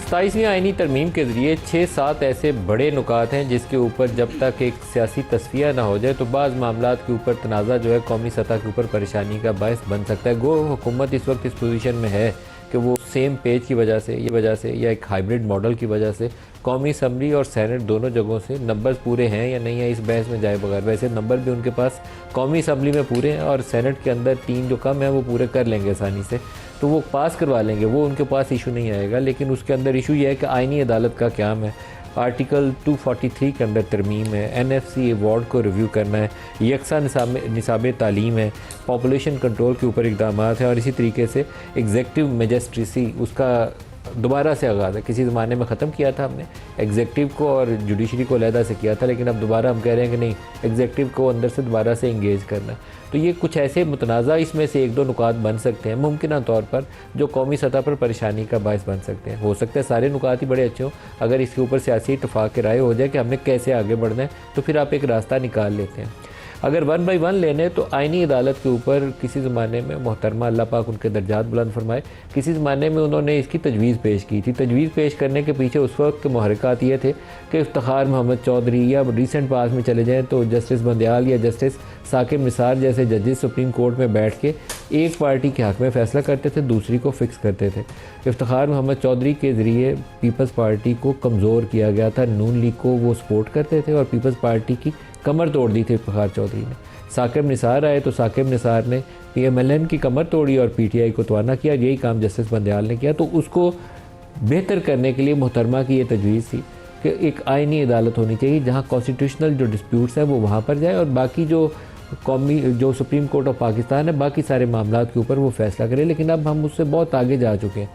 27वीं आईनी तरमीम के ज़रिए 6-7 ऐसे बड़े नुकात हैं जिसके ऊपर जब तक एक सियासी तस्फिया ना हो जाए तो बाज़ मामलात के ऊपर तनाज़ा जो है कौमी सतह के ऊपर परेशानी का बायस बन सकता है। गो हुकूमत इस वक्त इस पोजीशन में है कि वो सेम पेज की वजह से या एक हाइब्रिड मॉडल की वजह से कौमी असम्बली और सेनेट दोनों जगहों से नंबर्स पूरे हैं या नहीं है इस बहस में जाए बगैर। वैसे नंबर भी उनके पास कौमी असम्बली में पूरे हैं और सेनेट के अंदर 3 जो कम है वो पूरे कर लेंगे आसानी से, तो वो पास करवा लेंगे, वो उनके पास इशू नहीं आएगा। लेकिन उसके अंदर इशू ये है कि आईनी अदालत का क़याम है, आर्टिकल 243 के अंदर तरमीम है, NFC अवार्ड को रिव्यू करना है, यकसा निसाब तालीम है, पॉपुलेशन कंट्रोल के ऊपर इकदाम है और इसी तरीके से एग्जेक्टिव मैजिस्ट्रेसी उसका दोबारा से आगाज़ है। किसी ज़माने में ख़त्म किया था हमने एग्जेक्टिव को और जुडिशरी को अलहदा से किया था, लेकिन अब दोबारा हम कह रहे हैं कि नहीं, एग्जेक्टिव को अंदर से दोबारा से इंगेज करना है। तो ये कुछ ऐसे मुतनाज़ा इसमें से 1-2 नुकात बन सकते हैं मुमकिन तौर पर जो कौमी सतह पर परेशानी का बायस बन सकते हैं। हो सकता है सारे नुकात ही बड़े अच्छे हों, अगर इसके ऊपर सियासी इत्तफाक राय हो जाए कि हमने कैसे आगे बढ़ना है तो फिर आप एक रास्ता निकाल लेते हैं। अगर 1 बाई 1 लेने तो आईनी अदालत के ऊपर किसी ज़माने में मोहतरमा अल्लाह पाक उनके दर्जात बुलंद फरमाए, किसी ज़माने में उन्होंने इसकी तजवीज़ पेश की थी। तजवीज़ पेश करने के पीछे उस वक्त के महरक़ात ये थे कि इफ्तिखार मोहम्मद चौधरी या रिसेंट पास में चले जाएँ तो जस्टिस बंदयाल या जस्टिस साकिब निसार जैसे जजेस सुप्रीम कोर्ट में बैठ के एक पार्टी के हक़ में फ़ैसला करते थे, दूसरी को फ़िक्स करते थे। इफ्तिखार मोहम्मद चौधरी के ज़रिए पीपल्स पार्टी को कमज़ोर किया गया था, नून लीग को वो सपोर्ट करते थे और पीपल्स पार्टी की कमर तोड़ दी थी इफ्तिखार चौधरी ने। साकिब निसार आए तो साकिब निसार ने PMLN की कमर तोड़ी और PTI को तवाना किया। यही काम जस्टिस बंदयाल ने किया। तो उसको बेहतर करने के लिए मोहतरमा की ये तजवीज़ थी कि एक आईनी अदालत होनी चाहिए जहाँ कॉन्स्टिट्यूशनल जो डिस्प्यूट्स हैं वो वहाँ पर जाए और बाकी जो सुप्रीम कोर्ट ऑफ पाकिस्तान है बाकी सारे मामलात के ऊपर वो फ़ैसला करे। लेकिन अब हम उससे बहुत आगे जा चुके हैं।